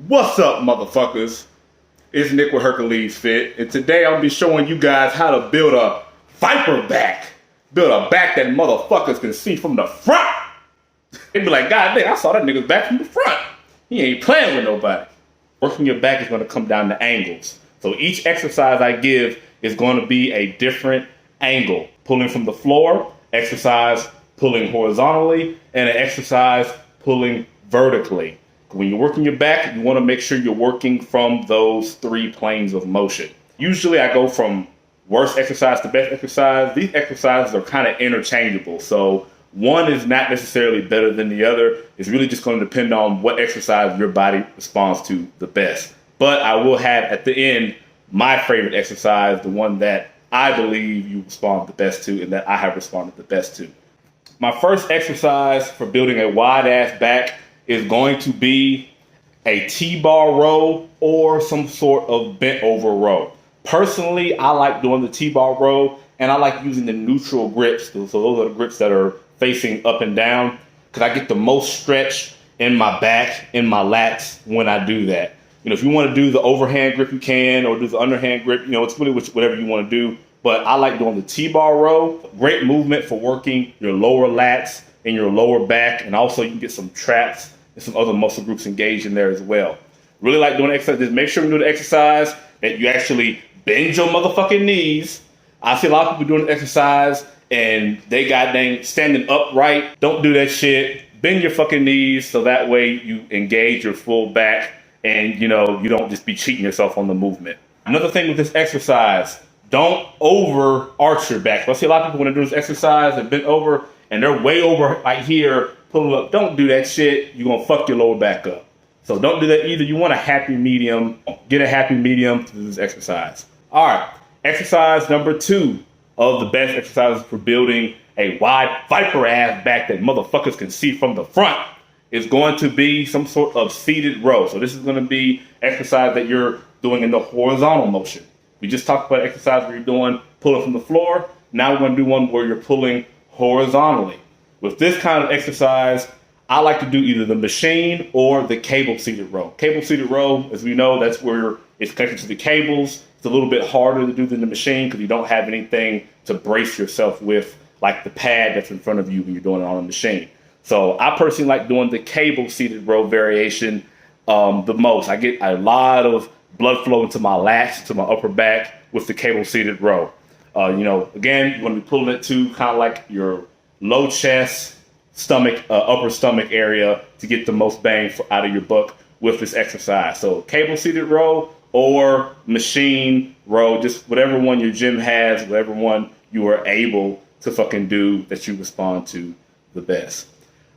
What's up, motherfuckers? It's Nick with Hercules Fit, and today I'll be showing you guys how to build a viper back. Build a back that motherfuckers can see from the front. They be like, God damn, I saw that nigga's back from the front. He ain't playing with nobody. Working your back is going to come down to angles. So each exercise I give is going to be a different angle. Pulling from the floor, exercise pulling horizontally, and an exercise pulling vertically. When you're working your back, you want to make sure you're working from those three planes of motion. Usually I go from worst exercise to best exercise. These exercises are kind of interchangeable. So one is not necessarily better than the other. It's really just going to depend on what exercise your body responds to the best. But I will have at the end my favorite exercise, the one that I believe you respond the best to and that I have responded the best to. My first exercise for building a wide ass back is going to be a T-bar row or some sort of bent over row. Personally, I like doing the T-bar row and I like using the neutral grips. So those are the grips that are facing up and down because I get the most stretch in my back, in my lats when I do that. You know, if you want to do the overhand grip, you can, or do the underhand grip, you know, it's really whatever you want to do. But I like doing the T-bar row. Great movement for working your lower lats and your lower back. And also you can get some traps and some other muscle groups engaged in there as well. Really like doing exercise. Just make sure you do the exercise that you actually bend your motherfucking knees. I see a lot of people doing the exercise and they goddamn standing upright. Don't do that shit. Bend your fucking knees so that way you engage your full back and you know you don't just be cheating yourself on the movement. Another thing with this exercise, don't over arch your back. I see a lot of people when they do this exercise and bend over and they're way over like here, pulling up. Don't do that shit. You're gonna fuck your lower back up. So don't do that either. You want a happy medium. Get a happy medium to do this exercise. All right, exercise number 2 of the best exercises for building a wide viper ass back that motherfuckers can see from the front is going to be some sort of seated row. So this is going to be exercise that you're doing in the horizontal motion. We just talked about exercise where you're doing pulling from the floor. Now we're going to do one where you're pulling horizontally. With this kind of exercise, I like to do either the machine or the cable seated row. Cable seated row, as we know, that's where it's connected to the cables. It's a little bit harder to do than the machine because you don't have anything to brace yourself with, like the pad that's in front of you when you're doing it on a machine. So I personally like doing the cable seated row variation the most. I get a lot of blood flow into my lats, to my upper back with the cable seated row. You know, again, you want to be pulling it to kind of like your low chest, stomach, upper stomach area to get the most bang out of your buck with this exercise. So cable seated row or machine row, just whatever one your gym has, whatever one you are able to fucking do that you respond to the best.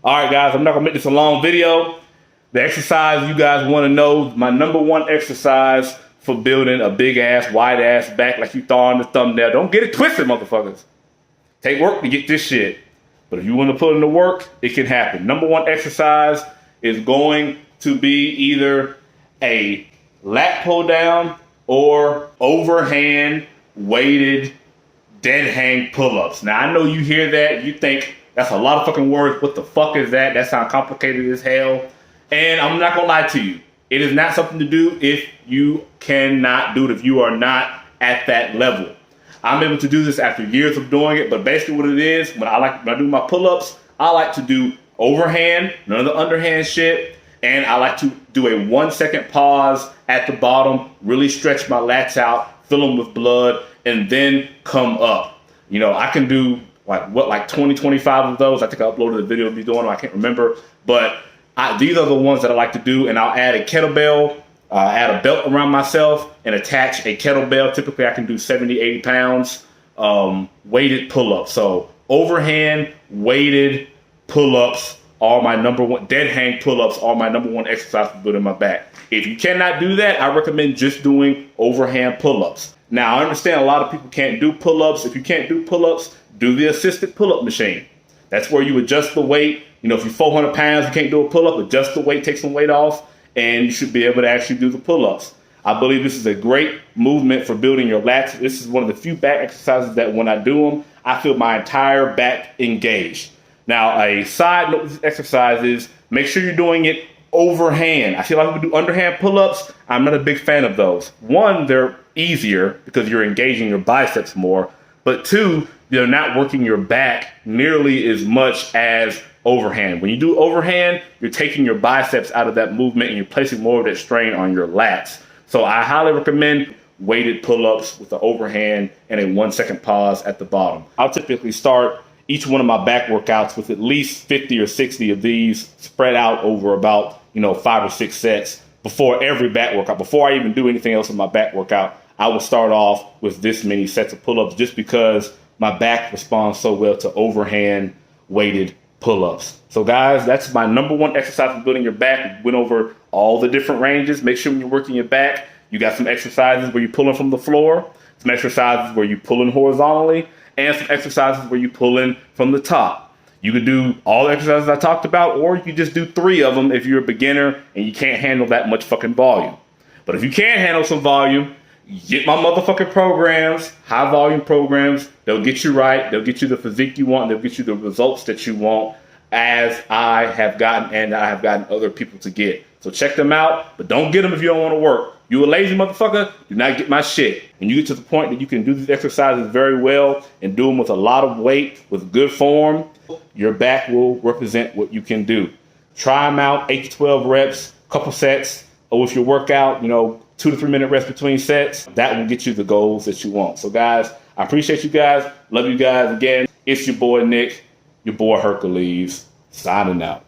All right, guys, I'm not gonna make this a long video. The exercise you guys want to know, my number 1 exercise for building a big ass, wide ass back like you saw on the thumbnail. Don't get it twisted, motherfuckers. Take work to get this shit. But if you want to put in the work, it can happen. Number 1 exercise is going to be either a lat pull down or overhand weighted dead hang pull-ups. Now, I know you hear that. You think that's a lot of fucking words. What the fuck is that? That sounds complicated as hell. And I'm not going to lie to you. It is not something to do if you cannot do it, if you are not at that level. I'm able to do this after years of doing it, but basically what it is, when I do my pull-ups, I like to do overhand, none of the underhand shit, and I like to do a 1-second pause at the bottom, really stretch my lats out, fill them with blood, and then come up. You know, I can do like 20, 25 of those. I think I uploaded a video of me doing them, I can't remember, but these are the ones that I like to do, and I'll add a kettlebell, add a belt around myself, and attach a kettlebell. Typically, I can do 70, 80 pounds weighted pull-ups. So overhand weighted pull-ups are my number 1. Dead hang pull-ups are my number 1 exercise for building my back. If you cannot do that, I recommend just doing overhand pull-ups. Now, I understand a lot of people can't do pull-ups. If you can't do pull-ups, do the assisted pull-up machine. That's where you adjust the weight. You know, if you're 400 pounds, you can't do a pull-up, adjust the weight, take some weight off, and you should be able to actually do the pull-ups. I believe this is a great movement for building your lats. This is one of the few back exercises that when I do them, I feel my entire back engaged. Now, a side note with this exercise is make sure you're doing it overhand. I see a lot of people do underhand pull-ups. I'm not a big fan of those. One, they're easier because you're engaging your biceps more. But two, they're not working your back nearly as much as overhand. When you do overhand, you're taking your biceps out of that movement and you're placing more of that strain on your lats. So I highly recommend weighted pull-ups with the overhand and a 1 second pause at the bottom. I'll typically start each one of my back workouts with at least 50 or 60 of these spread out over about, 5 or 6 sets before every back workout. Before I even do anything else in my back workout, I will start off with this many sets of pull-ups just because my back responds so well to overhand weighted pull-ups. So guys, that's my number one exercise for building your back. We went over all the different ranges. Make sure when you're working your back, you got some exercises where you're pulling from the floor, some exercises where you're pulling horizontally, and some exercises where you're pulling from the top. You could do all the exercises I talked about, or you could just do 3 of them if you're a beginner and you can't handle that much fucking volume. But if you can handle some volume, get my motherfucking programs, high volume programs. They'll get you right. They'll get you the physique you want. They'll get you the results that you want, as I have gotten and I have gotten other people to get. So check them out, but don't get them if you don't want to work. You a lazy motherfucker, do not get my shit. When you get to the point that you can do these exercises very well and do them with a lot of weight, with good form, your back will represent what you can do. Try them out, 8 to 12 reps, couple sets, or if your workout, 2 to 3 minute rest between sets, that will get you the goals that you want. So guys, I appreciate you guys. Love you guys again. It's your boy Nick, your boy Hercules, signing out.